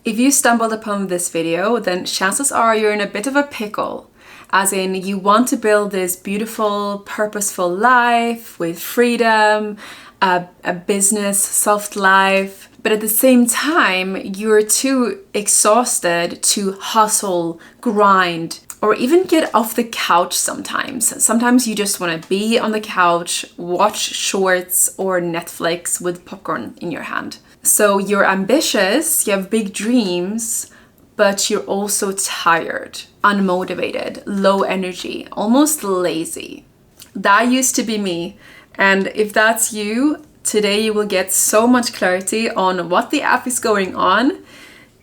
If you stumbled upon this video, then chances are you're in a bit of a pickle. As in, you want to build this beautiful, purposeful life with freedom, a business, soft life, but at the same time, you're too exhausted to hustle, grind, or even get off the couch sometimes. Sometimes you just want to be on the couch, watch shorts or Netflix with popcorn in your hand. So you're ambitious, you have big dreams, but you're also tired, unmotivated, low energy, almost lazy. That used to be me. And if that's you, today you will get so much clarity on what the F is going on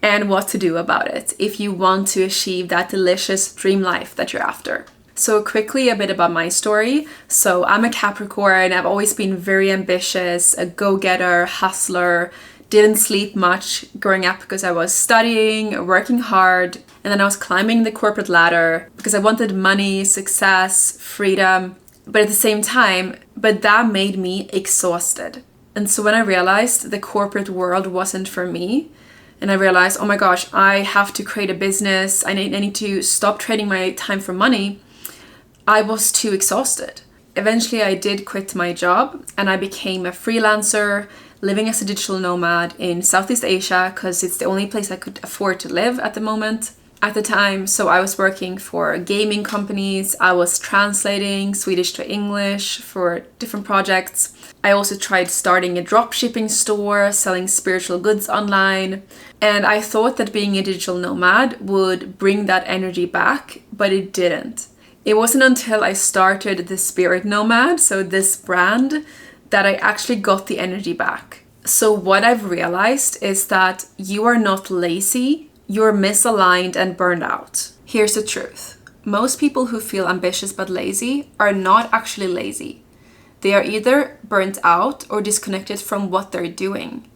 and what to do about it if you want to achieve that delicious dream life that you're after. So quickly, a bit about my story. So I'm a Capricorn. I've always been very ambitious, a go-getter, hustler, didn't sleep much growing up because I was studying, working hard, and then I was climbing the corporate ladder because I wanted money, success, freedom, but at the same time, that made me exhausted. And so when I realized the corporate world wasn't for me, and I realized, oh my gosh, I have to create a business, I need to stop trading my time for money, I was too exhausted. Eventually, I did quit my job and I became a freelancer, living as a digital nomad in Southeast Asia because it's the only place I could afford to live at the moment. At the time, so I was working for gaming companies, I was translating Swedish to English for different projects. I also tried starting a dropshipping store, selling spiritual goods online. And I thought that being a digital nomad would bring that energy back, but it didn't. It wasn't until I started the Spirit Nomad, so this brand, that I actually got the energy back. So what I've realized is that you are not lazy, you're misaligned and burned out. Here's the truth. Most people who feel ambitious but lazy are not actually lazy. They are either burnt out or disconnected from what they're doing.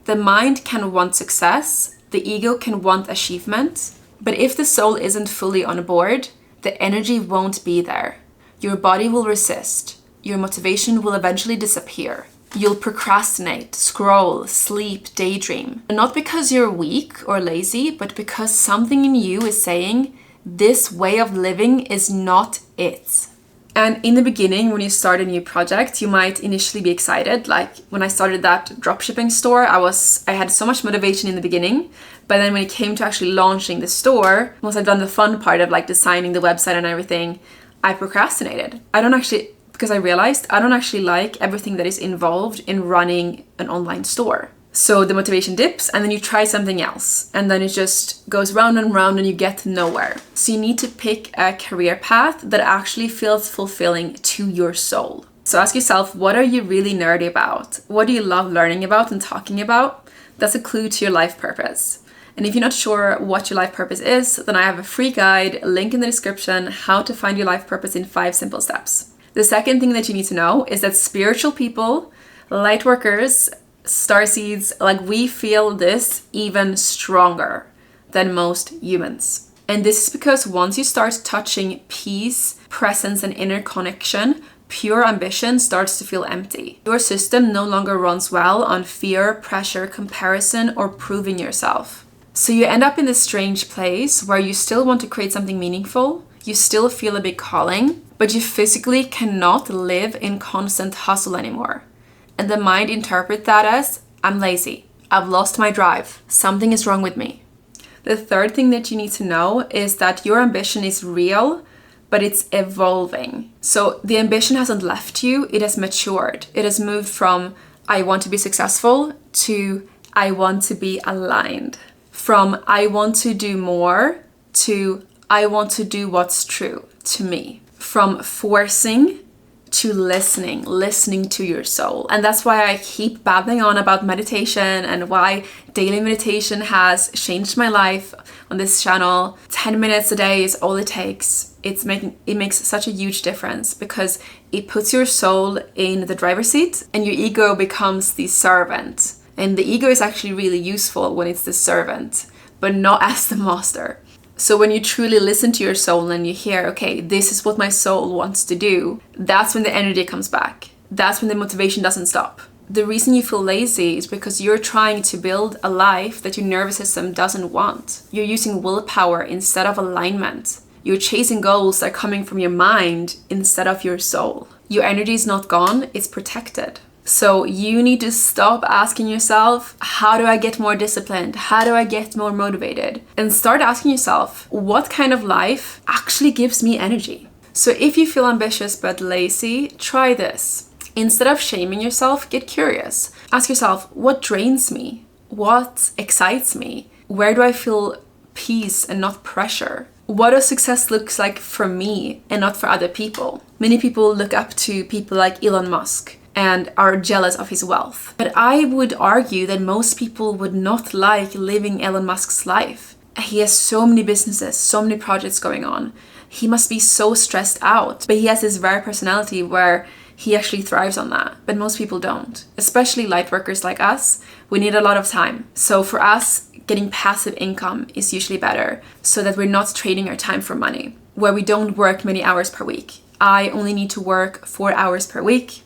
The mind can want success, the ego can want achievement, but if the soul isn't fully on board, the energy won't be there. Your body will resist. Your motivation will eventually disappear. You'll procrastinate, scroll, sleep, daydream. And not because you're weak or lazy, but because something in you is saying, this way of living is not it. And in the beginning, when you start a new project, you might initially be excited. Like when I started that dropshipping store, I had so much motivation in the beginning. But then when it came to actually launching the store, once I'd done the fun part of like designing the website and everything, I procrastinated. Because I realized I don't actually like everything that is involved in running an online store. So the motivation dips and then you try something else and then it just goes round and round and you get nowhere. So you need to pick a career path that actually feels fulfilling to your soul. So ask yourself, what are you really nerdy about? What do you love learning about and talking about? That's a clue to your life purpose. And if you're not sure what your life purpose is, then I have a free guide, link in the description, how to find your life purpose in 5 simple steps. The second thing that you need to know is that spiritual people, light workers, starseeds, like we feel this even stronger than most humans. And this is because once you start touching peace, presence, and inner connection, pure ambition starts to feel empty. Your system no longer runs well on fear, pressure, comparison, or proving yourself. So you end up in this strange place where you still want to create something meaningful, you still feel a big calling, but you physically cannot live in constant hustle anymore. And the mind interprets that as, I'm lazy, I've lost my drive, something is wrong with me. The third thing that you need to know is that your ambition is real, but it's evolving. So the ambition hasn't left you, it has matured. It has moved from, I want to be successful, to I want to be aligned. From I want to do more, to I want to do what's true to me. From forcing to listening to your soul. And that's why I keep babbling on about meditation and why daily meditation has changed my life on this channel. 10 minutes a day is all it takes. It makes such a huge difference because it puts your soul in the driver's seat and your ego becomes the servant. And the ego is actually really useful when it's the servant, but not as the master. So when you truly listen to your soul and you hear, okay, this is what my soul wants to do, that's when the energy comes back. That's when the motivation doesn't stop. The reason you feel lazy is because you're trying to build a life that your nervous system doesn't want. You're using willpower instead of alignment. You're chasing goals that are coming from your mind instead of your soul. Your energy is not gone, it's protected. So you need to stop asking yourself, how do I get more disciplined? How do I get more motivated? And start asking yourself, what kind of life actually gives me energy? So if you feel ambitious but lazy, try this. Instead of shaming yourself, get curious. Ask yourself, what drains me? What excites me? Where do I feel peace and not pressure? What does success look like for me and not for other people? Many people look up to people like Elon Musk and are jealous of his wealth. But I would argue that most people would not like living Elon Musk's life. He has so many businesses, so many projects going on. He must be so stressed out. But he has this rare personality where he actually thrives on that. But most people don't. Especially light workers like us, we need a lot of time. So for us, getting passive income is usually better so that we're not trading our time for money, where we don't work many hours per week. I only need to work 4 hours per week.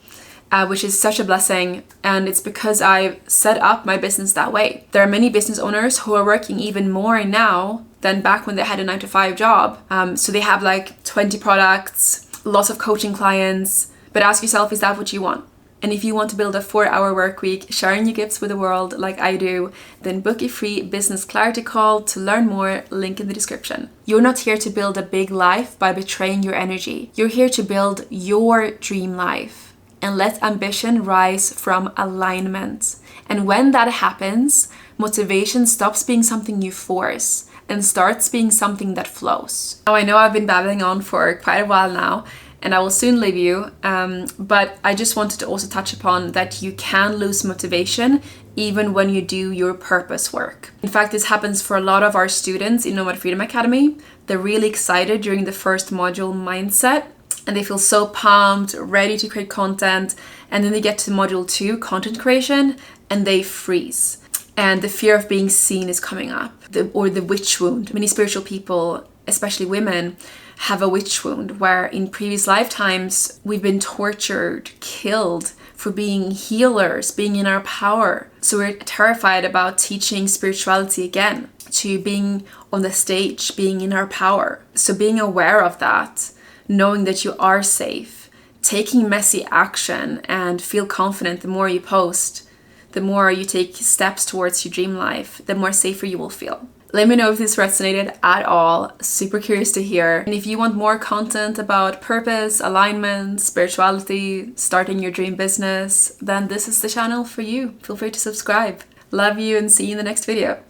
Which is such a blessing, and it's because I've set up my business that way. There are many business owners who are working even more now than back when they had a 9-to-5 job. So they have like 20 products, lots of coaching clients, but ask yourself, is that what you want? And if you want to build a 4-hour work week, sharing your gifts with the world like I do, then book a free business clarity call to learn more, link in the description. You're not here to build a big life by betraying your energy. You're here to build your dream life. And let ambition rise from alignment. And when that happens, motivation stops being something you force and starts being something that flows. Now I know I've been babbling on for quite a while now, and I will soon leave you, but I just wanted to also touch upon that you can lose motivation even when you do your purpose work. In fact, this happens for a lot of our students in Nomad Freedom Academy. They're really excited during the first module, mindset, and they feel so pumped, ready to create content. And then they get to module 2, content creation, and they freeze. And the fear of being seen is coming up, or the witch wound. Many spiritual people, especially women, have a witch wound where in previous lifetimes we've been tortured, killed for being healers, being in our power. So we're terrified about teaching spirituality again, to being on the stage, being in our power. So being aware of that, knowing that you are safe, taking messy action, and feel confident the more you post, the more you take steps towards your dream life, the more safer you will feel. Let me know if this resonated at all. Super curious to hear. And if you want more content about purpose, alignment, spirituality, starting your dream business, then this is the channel for you. Feel free to subscribe. Love you and see you in the next video.